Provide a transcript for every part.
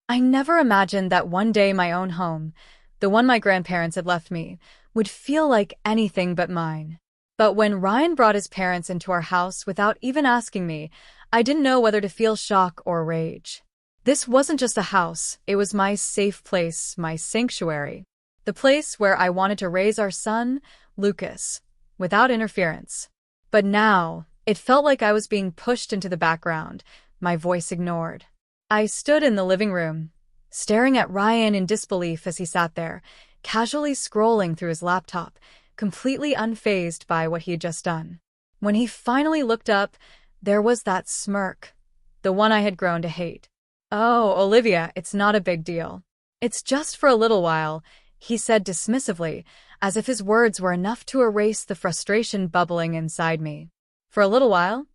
I never imagined that one day my own home, the one my grandparents had left me, would feel like anything but mine. But when Ryan brought his parents into our house without even asking me, I didn't know whether to feel shock or rage. This wasn't just a house, it was my safe place, my sanctuary. The place where I wanted to raise our son, Lucas, without interference. But now, it felt like I was being pushed into the background, my voice ignored. I stood in the living room, staring at Ryan in disbelief as he sat there, casually scrolling through his laptop, completely unfazed by what he had just done. When he finally looked up, there was that smirk, the one I had grown to hate. "Oh, Olivia, it's not a big deal. It's just for a little while," he said dismissively, as if his words were enough to erase the frustration bubbling inside me. "For a little while?"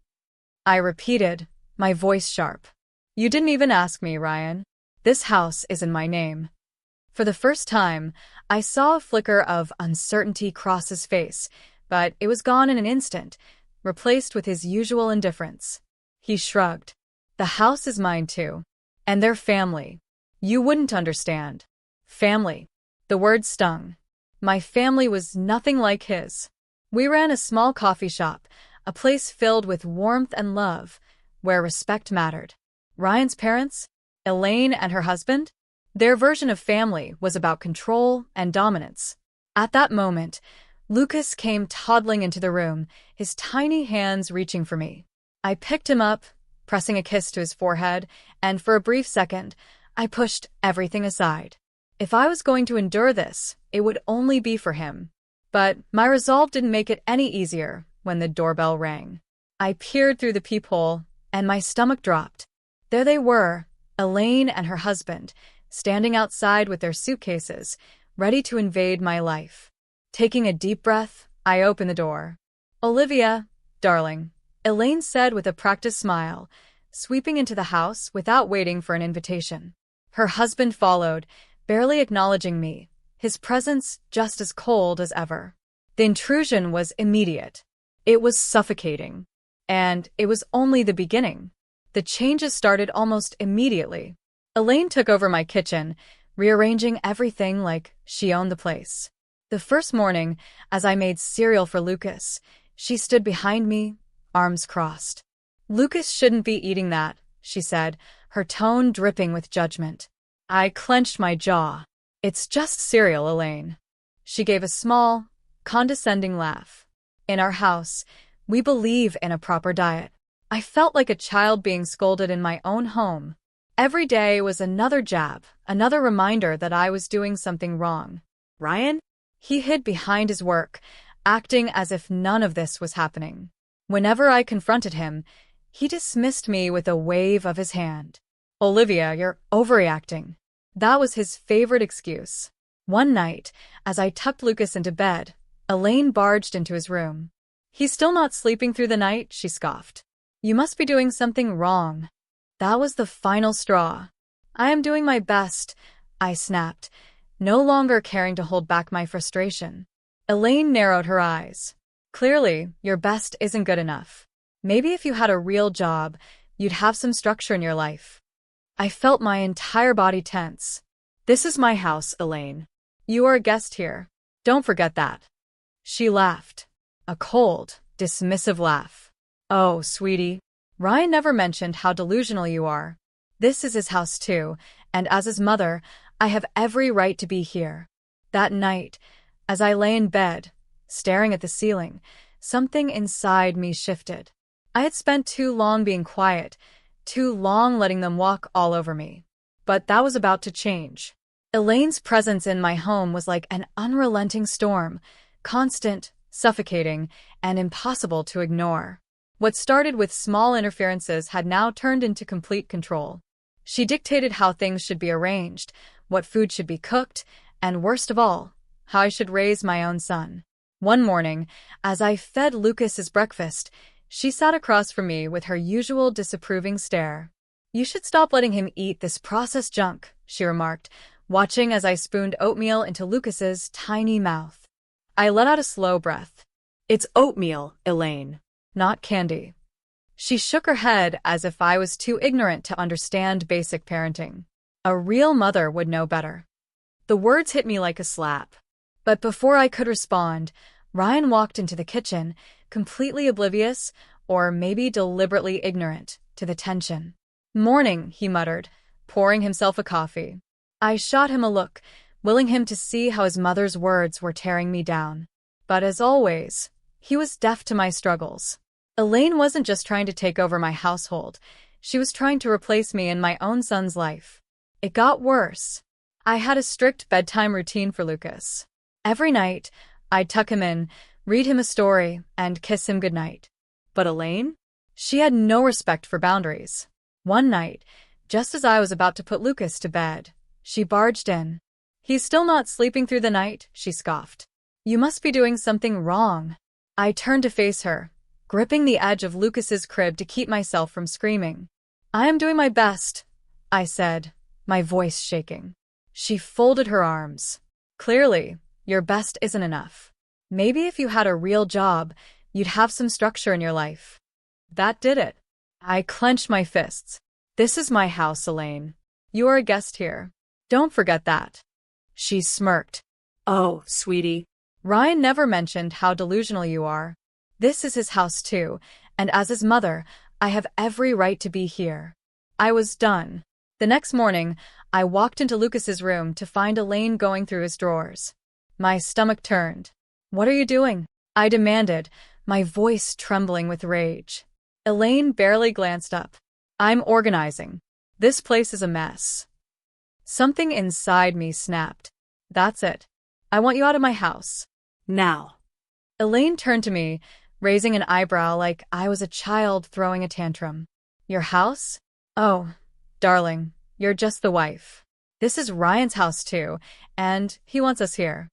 I repeated, my voice sharp. "You didn't even ask me, Ryan. This house is in my name." For the first time, I saw a flicker of uncertainty cross his face, but it was gone in an instant, replaced with his usual indifference. He shrugged. "The house is mine too. And their family. You wouldn't understand." Family. The word stung. My family was nothing like his. We ran a small coffee shop, a place filled with warmth and love, where respect mattered. Ryan's parents? Elaine and her husband? Their version of family was about control and dominance. At that moment, Lucas came toddling into the room, his tiny hands reaching for me. I picked him up, pressing a kiss to his forehead, and for a brief second, I pushed everything aside. If I was going to endure this, it would only be for him. But my resolve didn't make it any easier when the doorbell rang. I peered through the peephole, and my stomach dropped. There they were, Elaine and her husband, standing outside with their suitcases, ready to invade my life. Taking a deep breath, I opened the door. "Olivia, darling," Elaine said with a practiced smile, sweeping into the house without waiting for an invitation. Her husband followed, barely acknowledging me, his presence just as cold as ever. The intrusion was immediate. It was suffocating. And it was only the beginning. The changes started almost immediately. Elaine took over my kitchen, rearranging everything like she owned the place. The first morning, as I made cereal for Lucas, she stood behind me, arms crossed. "Lucas shouldn't be eating that," she said, her tone dripping with judgment. I clenched my jaw. "It's just cereal, Elaine." She gave a small, condescending laugh. "In our house, we believe in a proper diet." I felt like a child being scolded in my own home. Every day was another jab, another reminder that I was doing something wrong. "Ryan?" He hid behind his work, acting as if none of this was happening. Whenever I confronted him, he dismissed me with a wave of his hand. "Olivia, you're overreacting." That was his favorite excuse. One night, as I tucked Lucas into bed, Elaine barged into his room. "He's still not sleeping through the night," she scoffed. "You must be doing something wrong." That was the final straw. "I am doing my best," I snapped, no longer caring to hold back my frustration. Elaine narrowed her eyes. "Clearly, your best isn't good enough. Maybe if you had a real job, you'd have some structure in your life." I felt my entire body tense. "This is my house, Elaine. You are a guest here. Don't forget that." She laughed. A cold, dismissive laugh. "Oh, sweetie. Ryan never mentioned how delusional you are. This is his house too, and as his mother, I have every right to be here." That night, as I lay in bed, staring at the ceiling, something inside me shifted. I had spent too long being quiet, too long letting them walk all over me. But that was about to change. Elaine's presence in my home was like an unrelenting storm, constant, suffocating, and impossible to ignore. What started with small interferences had now turned into complete control. She dictated how things should be arranged, what food should be cooked, and worst of all, how I should raise my own son. One morning, as I fed Lucas his breakfast, she sat across from me with her usual disapproving stare. "You should stop letting him eat this processed junk," she remarked, watching as I spooned oatmeal into Lucas's tiny mouth. I let out a slow breath. "It's oatmeal, Elaine, not candy." She shook her head as if I was too ignorant to understand basic parenting. A real mother would know better. The words hit me like a slap. But before I could respond, Ryan walked into the kitchen, completely oblivious, or maybe deliberately ignorant, to the tension. "Morning," he muttered, pouring himself a coffee. I shot him a look, willing him to see how his mother's words were tearing me down. But as always, he was deaf to my struggles. Elaine wasn't just trying to take over my household, she was trying to replace me in my own son's life. It got worse. I had a strict bedtime routine for Lucas. Every night, I'd tuck him in, read him a story, and kiss him goodnight. But Elaine? She had no respect for boundaries. One night, just as I was about to put Lucas to bed, she barged in. "He's still not sleeping through the night," she scoffed. "You must be doing something wrong." I turned to face her, gripping the edge of Lucas's crib to keep myself from screaming. "I am doing my best," I said, my voice shaking. She folded her arms. "Clearly, your best isn't enough. Maybe if you had a real job, you'd have some structure in your life." That did it. I clenched my fists. "This is my house, Elaine. You are a guest here. Don't forget that." She smirked. "Oh, sweetie. Ryan never mentioned how delusional you are. This is his house too, and as his mother, I have every right to be here." I was done. The next morning, I walked into Lucas's room to find Elaine going through his drawers. My stomach turned. "What are you doing?" I demanded, my voice trembling with rage. Elaine barely glanced up. "I'm organizing. This place is a mess." Something inside me snapped. "That's it. I want you out of my house. Now." Elaine turned to me, raising an eyebrow like I was a child throwing a tantrum. "Your house? Oh, darling, you're just the wife. This is Ryan's house too, and he wants us here."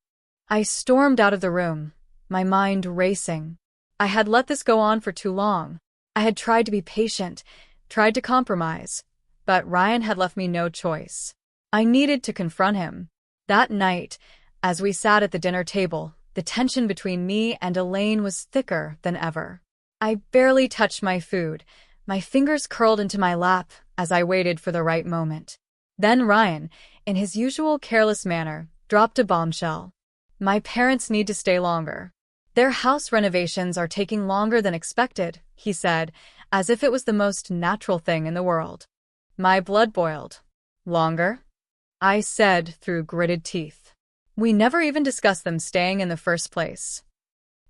I stormed out of the room, my mind racing. I had let this go on for too long. I had tried to be patient, tried to compromise, but Ryan had left me no choice. I needed to confront him. That night, as we sat at the dinner table, the tension between me and Elaine was thicker than ever. I barely touched my food, my fingers curled into my lap as I waited for the right moment. Then Ryan, in his usual careless manner, dropped a bombshell. "My parents need to stay longer. Their house renovations are taking longer than expected," he said, as if it was the most natural thing in the world. My blood boiled. "Longer?" I said through gritted teeth. "We never even discussed them staying in the first place."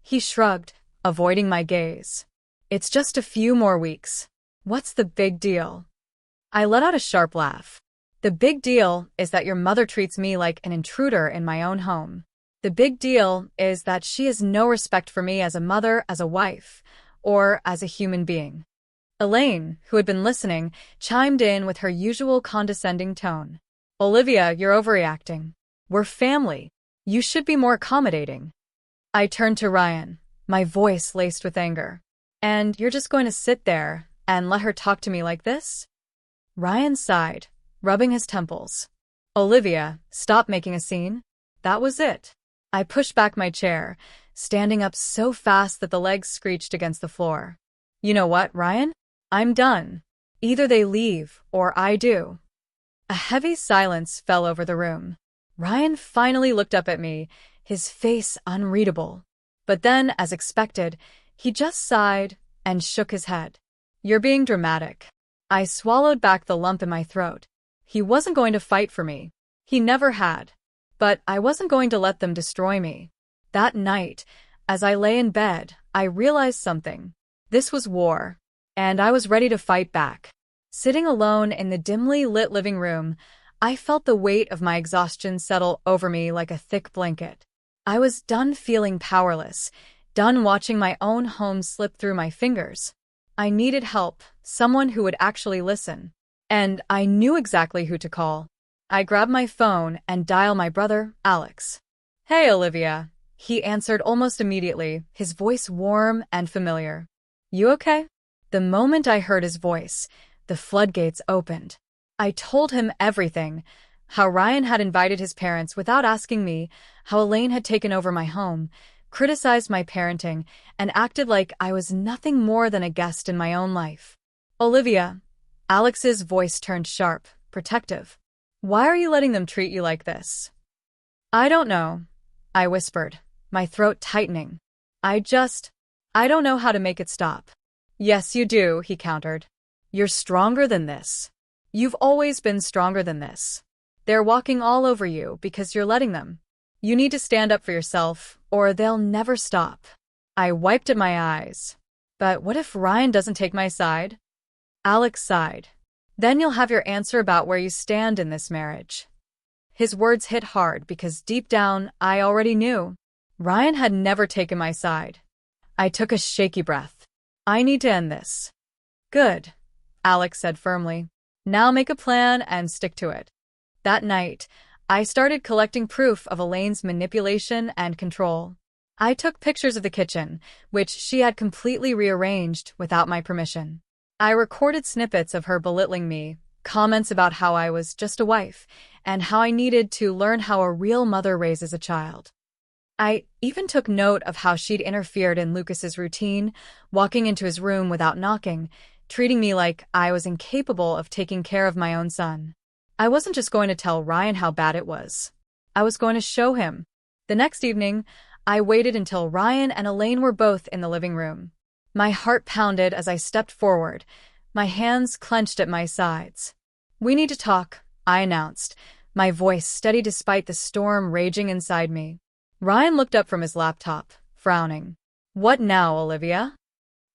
He shrugged, avoiding my gaze. "It's just a few more weeks. What's the big deal?" I let out a sharp laugh. "The big deal is that your mother treats me like an intruder in my own home. The big deal is that she has no respect for me as a mother, as a wife, or as a human being." Elaine, who had been listening, chimed in with her usual condescending tone. "Olivia, you're overreacting. We're family. You should be more accommodating." I turned to Ryan, my voice laced with anger. "And you're just going to sit there and let her talk to me like this?" Ryan sighed, rubbing his temples. "Olivia, stop making a scene." That was it. I pushed back my chair, standing up so fast that the legs screeched against the floor. "You know what, Ryan? I'm done. Either they leave, or I do." A heavy silence fell over the room. Ryan finally looked up at me, his face unreadable. But then, as expected, he just sighed and shook his head. "You're being dramatic." I swallowed back the lump in my throat. He wasn't going to fight for me. He never had. But I wasn't going to let them destroy me. That night, as I lay in bed, I realized something. This was war, and I was ready to fight back. Sitting alone in the dimly lit living room, I felt the weight of my exhaustion settle over me like a thick blanket. I was done feeling powerless, done watching my own home slip through my fingers. I needed help, someone who would actually listen. And I knew exactly who to call. I grabbed my phone and dialed my brother, Alex. "Hey, Olivia," he answered almost immediately, his voice warm and familiar. "You okay?" The moment I heard his voice, the floodgates opened. I told him everything, how Ryan had invited his parents without asking me, how Elaine had taken over my home, criticized my parenting, and acted like I was nothing more than a guest in my own life. "Olivia," Alex's voice turned sharp, protective. Why are you letting them treat you like this? I don't know, I whispered, my throat tightening. I don't know how to make it stop. Yes, you do, he countered. You're stronger than this. You've always been stronger than this. They're walking all over you because you're letting them. You need to stand up for yourself, or they'll never stop. I wiped at my eyes. But what if Ryan doesn't take my side? Alex sighed. Then you'll have your answer about where you stand in this marriage. His words hit hard because deep down, I already knew. Ryan had never taken my side. I took a shaky breath. I need to end this. Good, Alex said firmly. Now make a plan and stick to it. That night, I started collecting proof of Elaine's manipulation and control. I took pictures of the kitchen, which she had completely rearranged without my permission. I recorded snippets of her belittling me, comments about how I was just a wife, and how I needed to learn how a real mother raises a child. I even took note of how she'd interfered in Lucas's routine, walking into his room without knocking, treating me like I was incapable of taking care of my own son. I wasn't just going to tell Ryan how bad it was. I was going to show him. The next evening, I waited until Ryan and Elaine were both in the living room. My heart pounded as I stepped forward, my hands clenched at my sides. We need to talk, I announced, my voice steady despite the storm raging inside me. Ryan looked up from his laptop, frowning. What now, Olivia?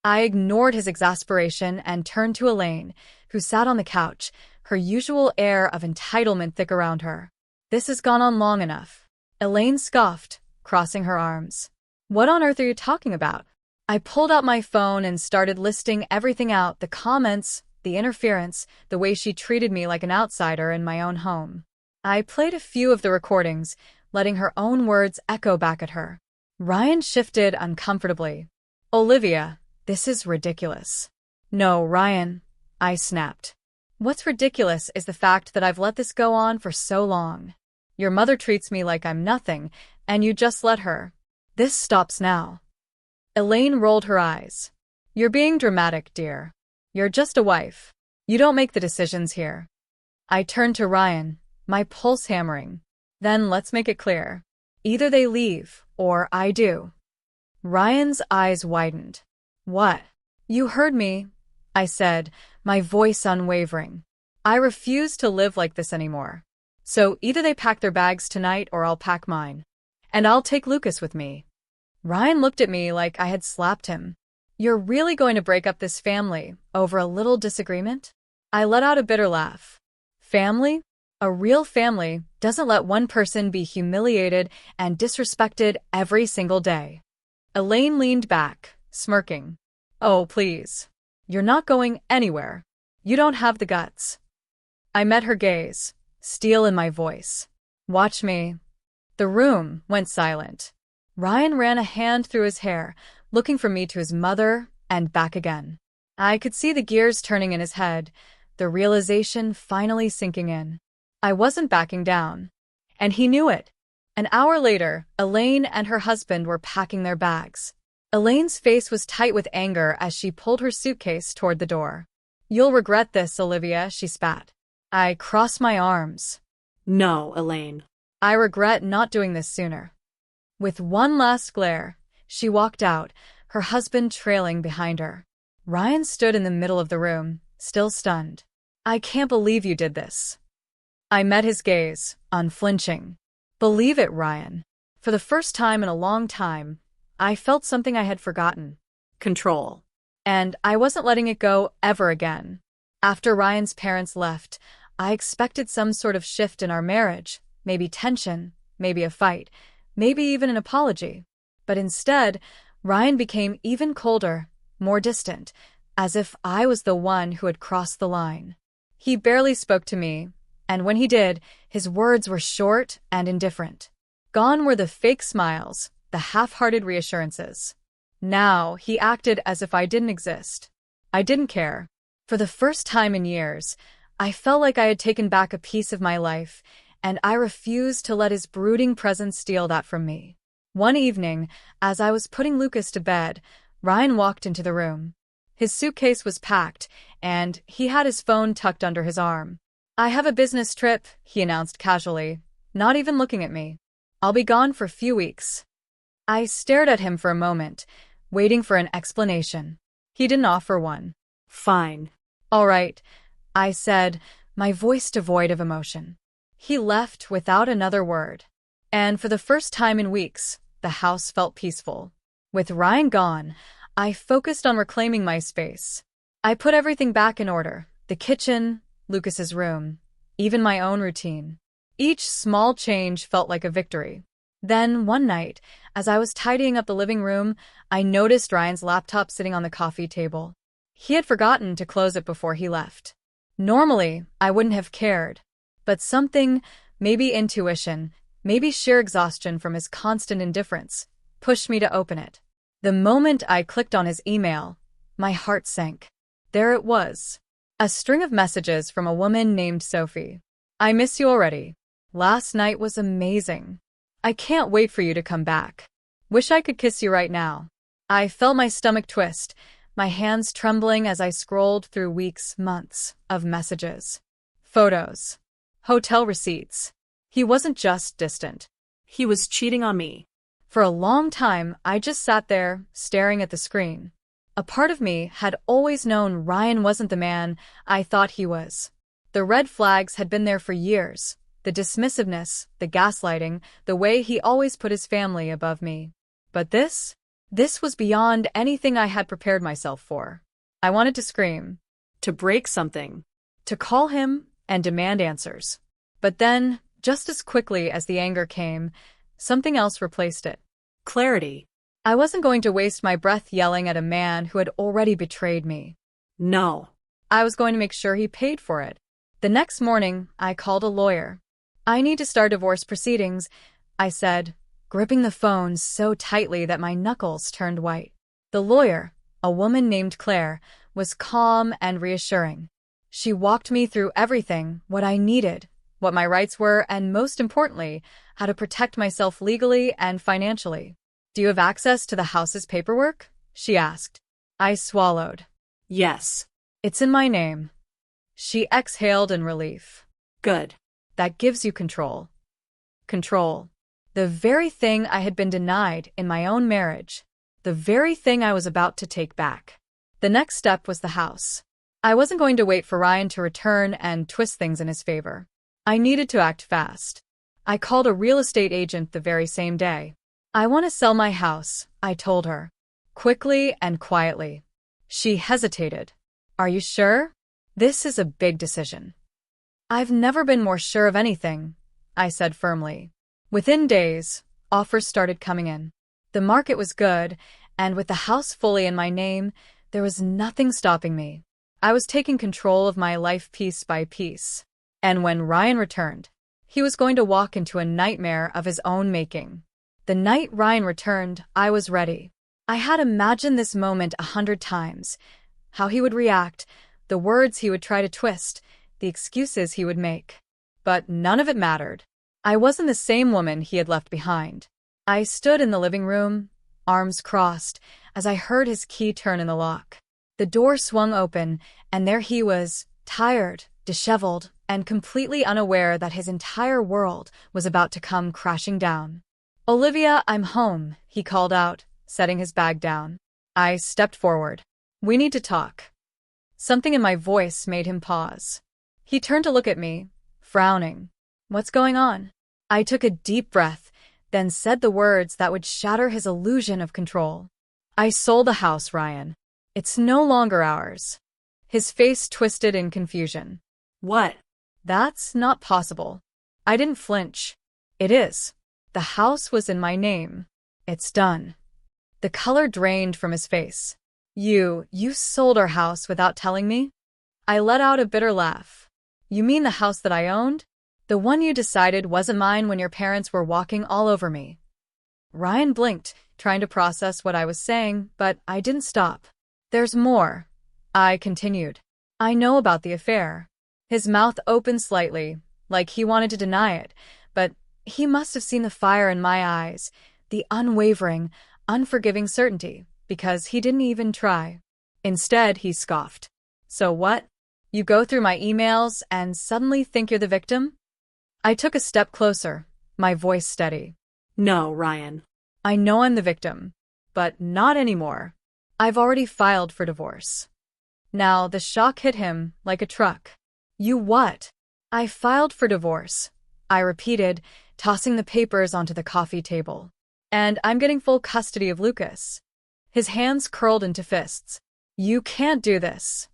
I ignored his exasperation and turned to Elaine, who sat on the couch, her usual air of entitlement thick around her. This has gone on long enough. Elaine scoffed, crossing her arms. What on earth are you talking about? I pulled out my phone and started listing everything out, the comments, the interference, the way she treated me like an outsider in my own home. I played a few of the recordings, letting her own words echo back at her. Ryan shifted uncomfortably. Olivia, this is ridiculous. No, Ryan, I snapped. What's ridiculous is the fact that I've let this go on for so long. Your mother treats me like I'm nothing, and you just let her. This stops now. Elaine rolled her eyes. You're being dramatic, dear. You're just a wife. You don't make the decisions here. I turned to Ryan, my pulse hammering. Then let's make it clear. Either they leave, or I do. Ryan's eyes widened. What? You heard me, I said, my voice unwavering. I refuse to live like this anymore. So either they pack their bags tonight or I'll pack mine. And I'll take Lucas with me. Ryan looked at me like I had slapped him. You're really going to break up this family over a little disagreement? I let out a bitter laugh. Family? A real family doesn't let one person be humiliated and disrespected every single day. Elaine leaned back, smirking. Oh, please. You're not going anywhere. You don't have the guts. I met her gaze, steel in my voice. Watch me. The room went silent. Ryan ran a hand through his hair, looking from me to his mother and back again. I could see the gears turning in his head, the realization finally sinking in. I wasn't backing down. And he knew it. An hour later, Elaine and her husband were packing their bags. Elaine's face was tight with anger as she pulled her suitcase toward the door. You'll regret this, Olivia, she spat. I crossed my arms. No, Elaine. I regret not doing this sooner. With one last glare, she walked out, her husband trailing behind her. Ryan stood in the middle of the room, still stunned. I can't believe you did this. I met his gaze, unflinching. Believe it, Ryan. For the first time in a long time, I felt something I had forgotten. Control. And I wasn't letting it go ever again. After Ryan's parents left, I expected some sort of shift in our marriage, maybe tension, maybe a fight, maybe even an apology. But instead, Ryan became even colder, more distant, as if I was the one who had crossed the line. He barely spoke to me, and when he did, his words were short and indifferent. Gone were the fake smiles, the half-hearted reassurances. Now he acted as if I didn't exist. I didn't care. For the first time in years, I felt like I had taken back a piece of my life, and I refused to let his brooding presence steal that from me. One evening, as I was putting Lucas to bed, Ryan walked into the room. His suitcase was packed, and he had his phone tucked under his arm. I have a business trip, he announced casually, not even looking at me. I'll be gone for a few weeks. I stared at him for a moment, waiting for an explanation. He didn't offer one. Fine. All right, I said, my voice devoid of emotion. He left without another word. And for the first time in weeks, the house felt peaceful. With Ryan gone, I focused on reclaiming my space. I put everything back in order: the kitchen, Lucas's room, even my own routine. Each small change felt like a victory. Then, one night, as I was tidying up the living room, I noticed Ryan's laptop sitting on the coffee table. He had forgotten to close it before he left. Normally, I wouldn't have cared. But something, maybe intuition, maybe sheer exhaustion from his constant indifference, pushed me to open it. The moment I clicked on his email, my heart sank. There it was. A string of messages from a woman named Sophie. I miss you already. Last night was amazing. I can't wait for you to come back. Wish I could kiss you right now. I felt my stomach twist, my hands trembling as I scrolled through weeks, months of messages. Photos. Hotel receipts. He wasn't just distant. He was cheating on me. For a long time, I just sat there, staring at the screen. A part of me had always known Ryan wasn't the man I thought he was. The red flags had been there for years. The dismissiveness, the gaslighting, the way he always put his family above me. But this was beyond anything I had prepared myself for. I wanted to scream. To break something. To call him and demand answers. But then, just as quickly as the anger came, something else replaced it. Clarity. I wasn't going to waste my breath yelling at a man who had already betrayed me. No. I was going to make sure he paid for it. The next morning, I called a lawyer. I need to start divorce proceedings, I said, gripping the phone so tightly that my knuckles turned white. The lawyer, a woman named Claire, was calm and reassuring. She walked me through everything, what I needed, what my rights were, and most importantly, how to protect myself legally and financially. Do you have access to the house's paperwork? She asked. I swallowed. Yes. It's in my name. She exhaled in relief. Good. That gives you control. Control. The very thing I had been denied in my own marriage. The very thing I was about to take back. The next step was the house. I wasn't going to wait for Ryan to return and twist things in his favor. I needed to act fast. I called a real estate agent the very same day. I want to sell my house, I told her. Quickly and quietly. She hesitated. Are you sure? This is a big decision. I've never been more sure of anything, I said firmly. Within days, offers started coming in. The market was good, and with the house fully in my name, there was nothing stopping me. I was taking control of my life piece by piece. And when Ryan returned, he was going to walk into a nightmare of his own making. The night Ryan returned, I was ready. I had imagined this moment 100 times. How he would react, the words he would try to twist, the excuses he would make. But none of it mattered. I wasn't the same woman he had left behind. I stood in the living room, arms crossed, as I heard his key turn in the lock. The door swung open, and there he was, tired, disheveled, and completely unaware that his entire world was about to come crashing down. Olivia, I'm home, he called out, setting his bag down. I stepped forward. We need to talk. Something in my voice made him pause. He turned to look at me, frowning. What's going on? I took a deep breath, then said the words that would shatter his illusion of control. I sold the house, Ryan. It's no longer ours. His face twisted in confusion. What? That's not possible. I didn't flinch. It is. The house was in my name. It's done. The color drained from his face. You sold our house without telling me? I let out a bitter laugh. You mean the house that I owned? The one you decided wasn't mine when your parents were walking all over me. Ryan blinked, trying to process what I was saying, but I didn't stop. There's more, I continued. I know about the affair. His mouth opened slightly, like he wanted to deny it, but he must have seen the fire in my eyes, the unwavering, unforgiving certainty, because he didn't even try. Instead, he scoffed. So what? You go through my emails and suddenly think you're the victim? I took a step closer, my voice steady. No, Ryan. I know I'm the victim, but not anymore. I've already filed for divorce. Now the shock hit him like a truck. You what? I filed for divorce, I repeated, tossing the papers onto the coffee table. And I'm getting full custody of Lucas. His hands curled into fists. You can't do this.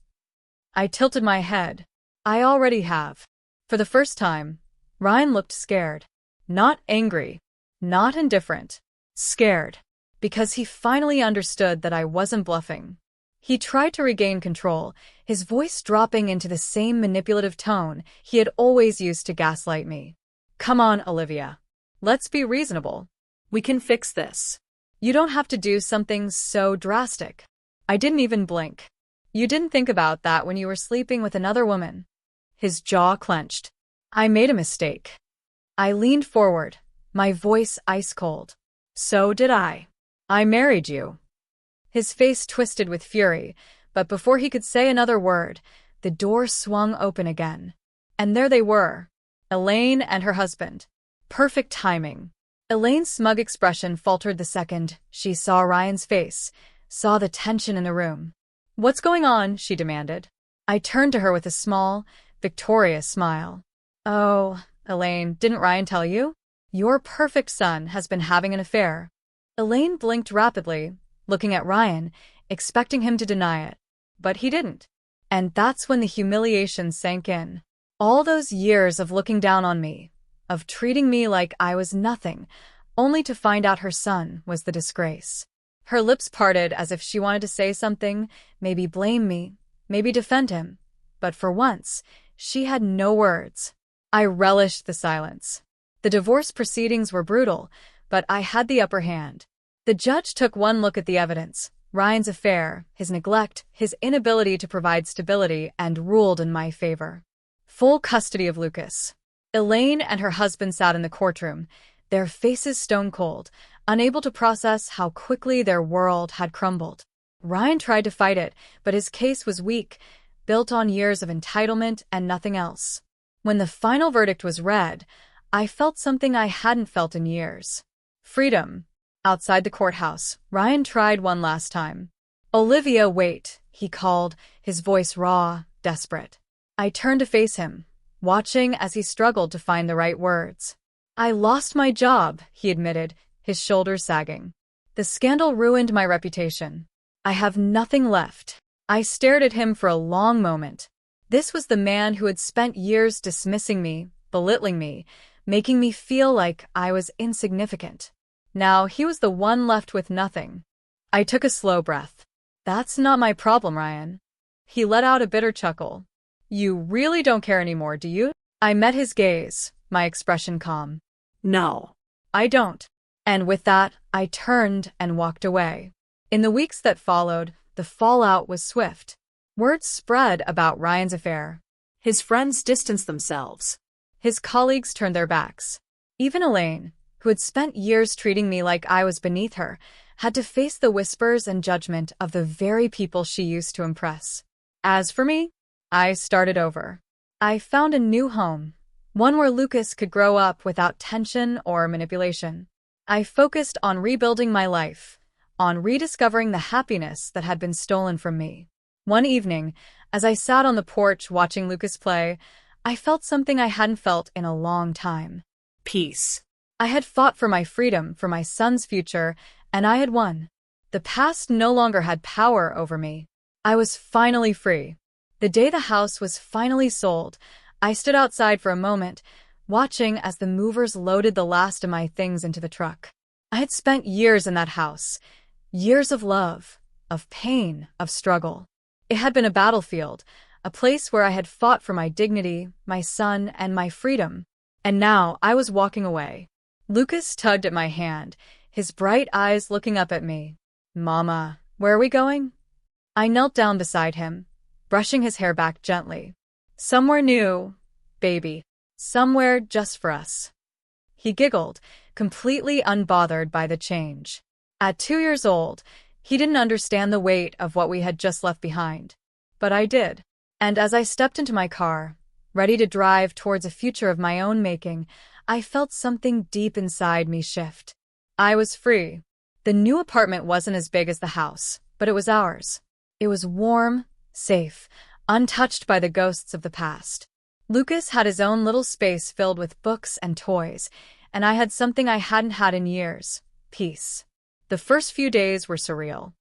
I tilted my head. I already have. For the first time, Ryan looked scared. Not angry. Not indifferent. Scared. Because he finally understood that I wasn't bluffing. He tried to regain control, his voice dropping into the same manipulative tone he had always used to gaslight me. Come on, Olivia. Let's be reasonable. We can fix this. You don't have to do something so drastic. I didn't even blink. You didn't think about that when you were sleeping with another woman. His jaw clenched. I made a mistake. I leaned forward, my voice ice cold. So did I. I married you. His face twisted with fury, but before he could say another word, the door swung open again. And there they were, Elaine and her husband. Perfect timing. Elaine's smug expression faltered the second she saw Ryan's face, saw the tension in the room. What's going on? She demanded. I turned to her with a small, victorious smile. Oh, Elaine, didn't Ryan tell you? Your perfect son has been having an affair. Elaine blinked rapidly, looking at Ryan, expecting him to deny it. But he didn't. And that's when the humiliation sank in. All those years of looking down on me, of treating me like I was nothing, only to find out her son was the disgrace. Her lips parted as if she wanted to say something, maybe blame me, maybe defend him. But for once, she had no words. I relished the silence. The divorce proceedings were brutal, but I had the upper hand. The judge took one look at the evidence, Ryan's affair, his neglect, his inability to provide stability, and ruled in my favor. Full custody of Lucas. Elaine and her husband sat in the courtroom, their faces stone cold, unable to process how quickly their world had crumbled. Ryan tried to fight it, but his case was weak, built on years of entitlement and nothing else. When the final verdict was read, I felt something I hadn't felt in years. Freedom. Outside the courthouse, Ryan tried one last time. Olivia, wait, he called, his voice raw, desperate. I turned to face him, watching as he struggled to find the right words. I lost my job, he admitted, his shoulders sagging. The scandal ruined my reputation. I have nothing left. I stared at him for a long moment. This was the man who had spent years dismissing me, belittling me, making me feel like I was insignificant. Now he was the one left with nothing. I took a slow breath. That's not my problem, Ryan. He let out a bitter chuckle. You really don't care anymore, do you? I met his gaze, my expression calm. No. I don't. And with that, I turned and walked away. In the weeks that followed, the fallout was swift. Word spread about Ryan's affair. His friends distanced themselves. His colleagues turned their backs. Even Elaine, who had spent years treating me like I was beneath her, had to face the whispers and judgment of the very people she used to impress. As for me, I started over. I found a new home, one where Lucas could grow up without tension or manipulation. I focused on rebuilding my life, on rediscovering the happiness that had been stolen from me. One evening, as I sat on the porch watching Lucas play, I felt something I hadn't felt in a long time. Peace. I had fought for my freedom, for my son's future, and I had won. The past no longer had power over me. I was finally free. The day the house was finally sold, I stood outside for a moment, watching as the movers loaded the last of my things into the truck. I had spent years in that house, years of love, of pain, of struggle. It had been a battlefield, a place where I had fought for my dignity, my son, and my freedom. And now I was walking away. Lucas tugged at my hand, his bright eyes looking up at me. Mama, where are we going? I knelt down beside him, brushing his hair back gently. Somewhere new, baby. Somewhere just for us. He giggled, completely unbothered by the change. At 2 years old, he didn't understand the weight of what we had just left behind. But I did. And as I stepped into my car, ready to drive towards a future of my own making, I felt something deep inside me shift. I was free. The new apartment wasn't as big as the house, but it was ours. It was warm, safe, untouched by the ghosts of the past. Lucas had his own little space filled with books and toys, and I had something I hadn't had in years: peace. The first few days were surreal.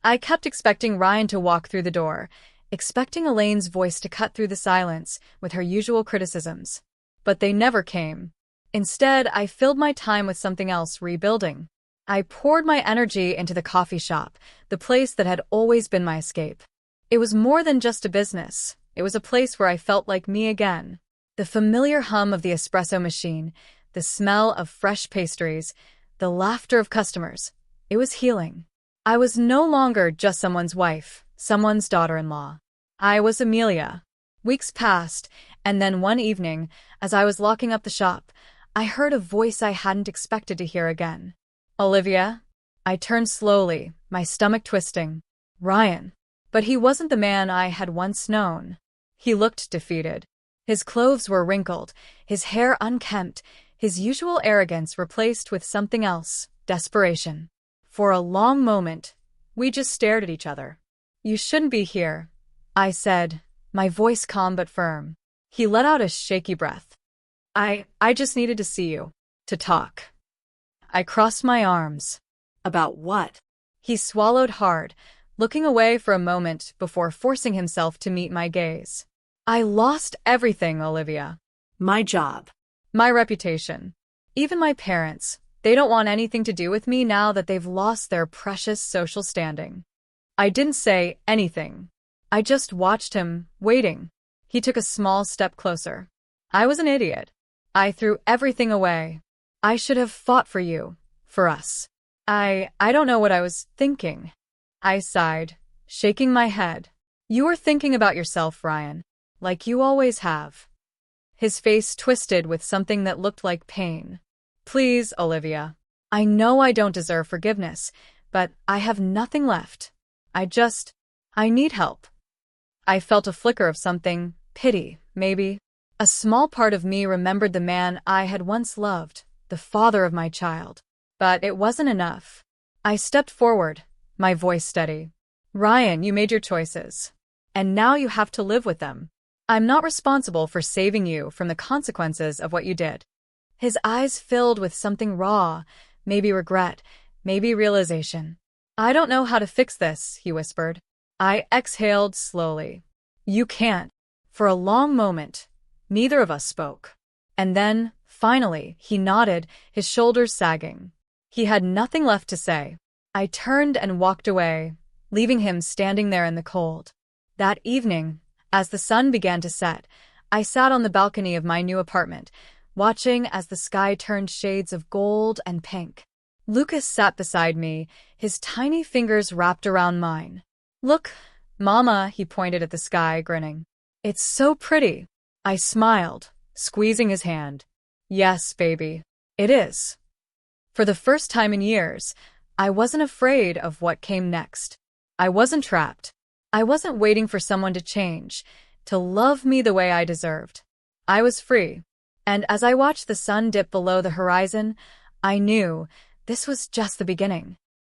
I kept expecting Ryan to walk through the door, expecting Elaine's voice to cut through the silence with her usual criticisms. But they never came. Instead, I filled my time with something else: rebuilding. I poured my energy into the coffee shop, the place that had always been my escape. It was more than just a business. It was a place where I felt like me again. The familiar hum of the espresso machine, the smell of fresh pastries, the laughter of customers. It was healing. I was no longer just someone's wife, someone's daughter-in-law. I was Amelia. Weeks passed, and then one evening, as I was locking up the shop, I heard a voice I hadn't expected to hear again. "Olivia?" I turned slowly, my stomach twisting. Ryan. But he wasn't the man I had once known. He looked defeated. His clothes were wrinkled, his hair unkempt, his usual arrogance replaced with something else: desperation. For a long moment, we just stared at each other. "You shouldn't be here," I said, my voice calm but firm. He let out a shaky breath. I just needed to see you. To talk." I crossed my arms. About what? He swallowed hard, looking away for a moment before forcing himself to meet my gaze. "I lost everything, Olivia. My job. My reputation. Even my parents. They don't want anything to do with me now that they've lost their precious social standing." I didn't say anything. I just watched him, waiting. He took a small step closer. "I was an idiot. I threw everything away. I should have fought for you, for us. I don't know what I was thinking." I sighed, shaking my head. "You were thinking about yourself, Ryan, like you always have." His face twisted with something that looked like pain. "Please, Olivia. I know I don't deserve forgiveness, but I have nothing left. I need help." I felt a flicker of something, pity, maybe. A small part of me remembered the man I had once loved, the father of my child. But it wasn't enough. I stepped forward, my voice steady. "Ryan, you made your choices. And now you have to live with them. I'm not responsible for saving you from the consequences of what you did." His eyes filled with something raw, maybe regret, maybe realization. "I don't know how to fix this," he whispered. I exhaled slowly. "You can't." For a long moment, neither of us spoke. And then, finally, he nodded, his shoulders sagging. He had nothing left to say. I turned and walked away, leaving him standing there in the cold. That evening, as the sun began to set, I sat on the balcony of my new apartment, watching as the sky turned shades of gold and pink. Lucas sat beside me, his tiny fingers wrapped around mine. "Look, Mama," he pointed at the sky, grinning. "It's so pretty." I smiled, squeezing his hand. "Yes, baby, it is." For the first time in years, I wasn't afraid of what came next. I wasn't trapped. I wasn't waiting for someone to change, to love me the way I deserved. I was free. And as I watched the sun dip below the horizon, I knew this was just the beginning.